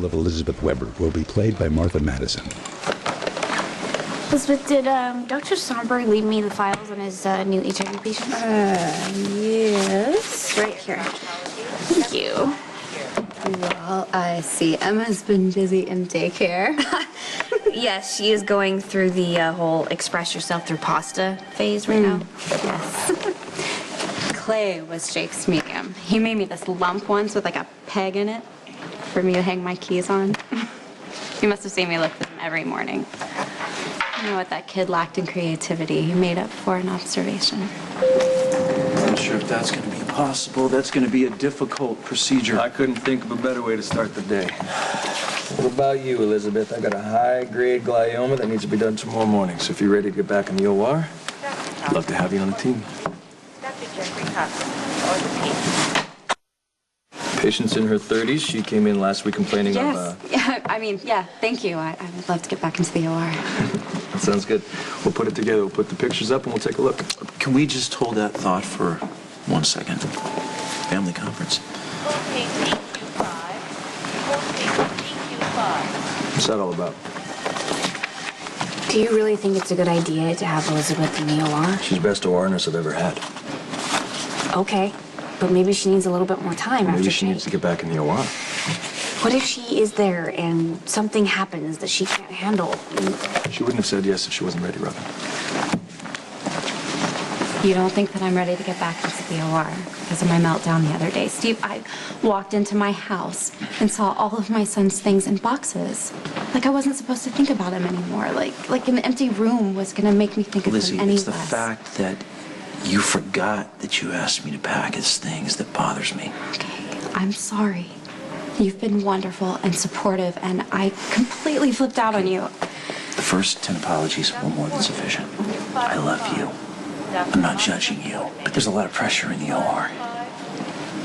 role of Elizabeth Weber will be played by Martha Madison. Elizabeth, did Dr. Somberg leave me the files on his new HIV patient? Yes. Right here. Thank you. Well, I see Emma's been busy in daycare. Yes, she is going through the whole express yourself through pasta phase right now. Yes. Clay was Jake's medium. He made me this lump once with like a peg in it for me to hang my keys on. He must have seen me look at him every morning. You know what that kid lacked in creativity, he made up for in observation. I'm not sure if that's going to be possible. That's going to be a difficult procedure. I couldn't think of a better way to start the day. What about you, Elizabeth? I got a high-grade glioma that needs to be done tomorrow morning. So if you're ready to get back in the OR, I'd love to have you on the team. Patient's in her 30s. She came in last week complaining of... Yeah, thank you. I would love to get back into the OR. That sounds good. We'll put it together. We'll put the pictures up and we'll take a look. Can we just hold that thought for 1 second? Family conference. What's that all about? Do you really think it's a good idea to have Elizabeth in the OR? She's best OR nurse I've ever had. Okay, but maybe she needs a little bit more time after Maybe she needs to get back in the OR. What if she is there and something happens that she can't handle? She wouldn't have said yes if she wasn't ready, Robin. You don't think that I'm ready to get back into the OR because of my meltdown the other day? Steve, I walked into my house and saw all of my son's things in boxes. Like I wasn't supposed to think about him anymore. Like an empty room was going to make me think of him any it's the less. fact that you forgot that you asked me to pack his things that bothers me. Okay, I'm sorry. You've been wonderful and supportive, and I completely flipped out on you. The first 10 apologies were more than sufficient. I love you. I'm not judging you, but there's a lot of pressure in the OR.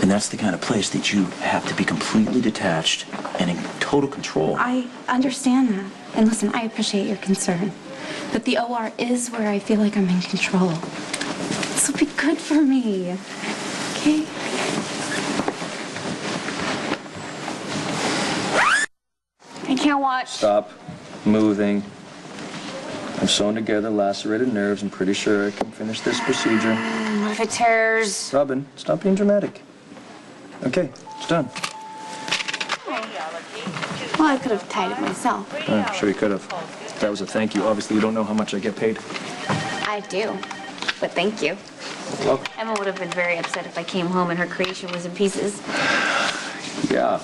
And that's the kind of place that you have to be completely detached and in total control. I understand that. And listen, I appreciate your concern. But the OR is where I feel like I'm in control. This will be good for me. Okay? I can't watch. Stop moving. I'm sewing together lacerated nerves. I'm pretty sure I can finish this procedure. What if it tears? Robin, stop being dramatic. Okay, it's done. Well, I could have tied it myself. I'm sure you could have. That was a thank you. Obviously, you don't know how much I get paid. I do, but thank you. Well, Emma would have been very upset if I came home and her creation was in pieces. yeah.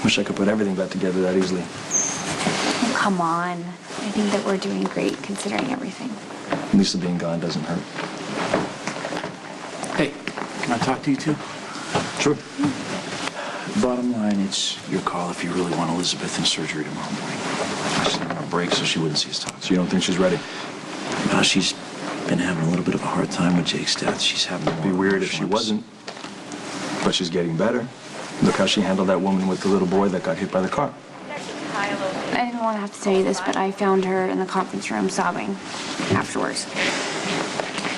Wish I could put everything back together that easily. Oh, come on. I think that we're doing great considering everything. Lisa being gone doesn't hurt. Hey, can I talk to you two? Sure. Bottom line, it's your call if you really want Elizabeth in surgery tomorrow morning. I just need her on a break so she wouldn't see us talk. So you don't think she's ready? She's been having a little bit of a hard time with Jake's death. She's having It'd be weird if she wasn't. But she's getting better. Look how she handled that woman with the little boy that got hit by the car. I didn't want to have to tell you this, but I found her in the conference room sobbing afterwards.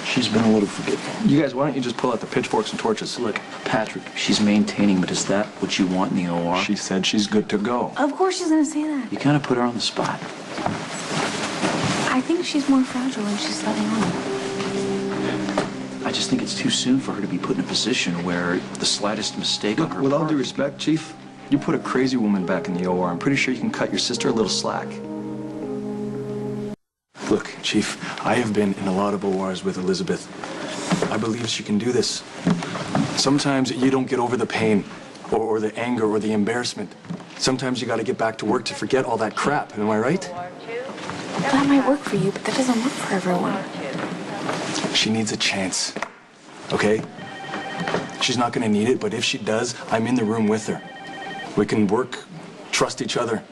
She's been a little forgetful. You guys, why don't you just pull out the pitchforks and torches? Look, Patrick, she's maintaining, but is that what you want in the OR? She said she's good to go. Of course she's going to say that. You kind of put her on the spot. I think she's more fragile than she's letting on. I just think it's too soon for her to be put in a position where the slightest mistake on Look, her with all part... due respect, Chief, you put a crazy woman back in the OR. I'm pretty sure you can cut your sister a little slack. Look, Chief, I have been in a lot of ORs with Elizabeth. I believe she can do this. Sometimes you don't get over the pain or the anger or the embarrassment. Sometimes you got to get back to work to forget all that crap. Am I right? That might work for you, but that doesn't work for everyone. She needs a chance, okay? She's not going to need it, but if she does, I'm in the room with her. We can work, trust each other.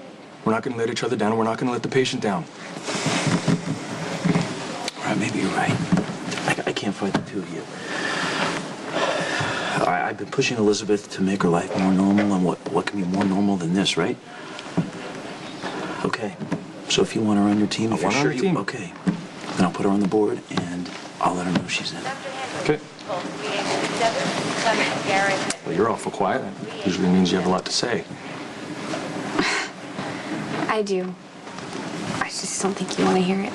We're not going to let each other down, and we're not going to let the patient down. All right, maybe you're right. I can't fight the two of you. I've been pushing Elizabeth to make her life more normal, and what can be more normal than this, right? Okay. So if you want her on your team, if you're sure you... Okay. Then I'll put her on the board, and I'll let her know she's in. Okay. Well, you're awful quiet. That usually means you have a lot to say. I do. I just don't think you want to hear it.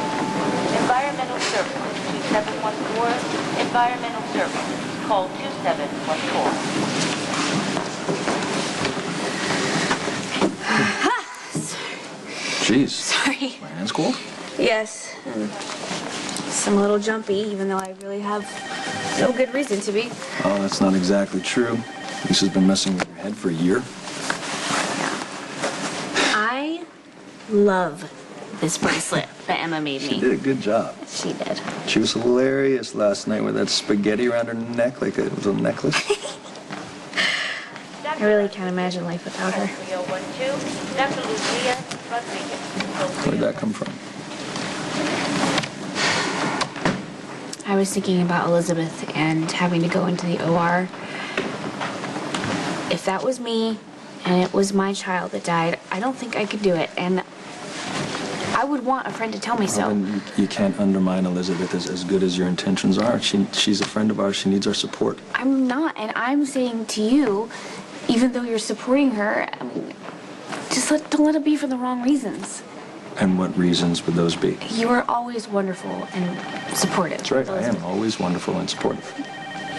Environmental Services 2714. Environmental Services. Call 2714. Jeez. Sorry. My hand's cold? Yes. I'm a little jumpy, even though I really have no good reason to be. Oh, that's not exactly true. Lisa's been messing with your head for a year. I love this bracelet that Emma made She me. did a good job. She did. She was hilarious last night with that spaghetti around her neck like it was a necklace. I really can't imagine life without her. 3012. Dr. Lucia Rodriguez. Where'd that come from? I was thinking about Elizabeth and having to go into the OR. If that was me and it was my child that died, I don't think I could do it. And I would want a friend to tell me so. Then you can't undermine Elizabeth as good as your intentions are. She's a friend of ours. She needs our support. I'm not, and I'm saying to you, even though you're supporting her, I mean, just don't let it be for the wrong reasons. And what reasons would those be? You are always wonderful and supportive. That's right, I am always wonderful and supportive.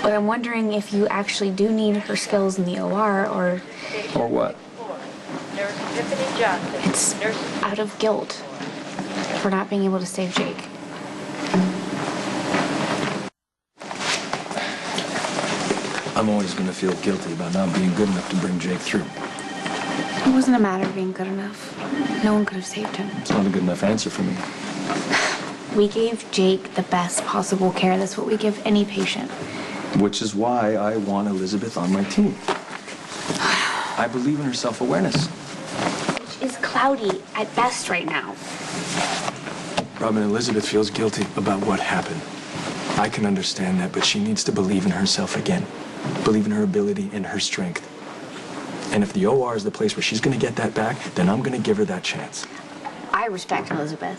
But I'm wondering if you actually do need her skills in the OR, or Or what? Nurse Tiffany Johnson. it's out of guilt for not being able to save Jake. I'm always going to feel guilty about not being good enough to bring Jake through. It wasn't a matter of being good enough. No one could have saved him. It's not a good enough answer for me. We gave Jake the best possible care. That's what we give any patient. Which is why I want Elizabeth on my team. I believe in her self-awareness. Which is cloudy at best right now. Robin, Elizabeth feels guilty about what happened. I can understand that, but she needs to believe in herself again. Believe in her ability and her strength. And if the OR is the place where she's going to get that back, then I'm going to give her that chance. I respect Elizabeth,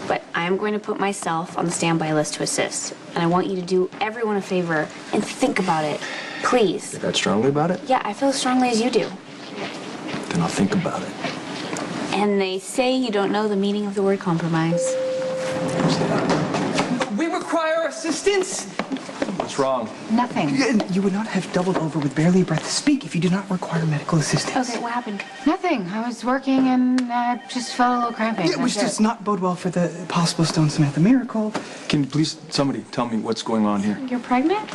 but I'm going to put myself on the standby list to assist. And I want you to do everyone a favor and think about it. Please. Feel that strongly about it? Yeah, I feel as strongly as you do. Then I'll think about it. And they say you don't know the meaning of the word compromise. We require assistance. What's wrong? Nothing. You would not have doubled over with barely a breath to speak if you do not require medical assistance. Okay, what happened? Nothing. I was working and just felt a little cramping. Which That's does it. not bode well for the possible Stone Samantha miracle. Can you please, somebody tell me what's going on here? You're pregnant?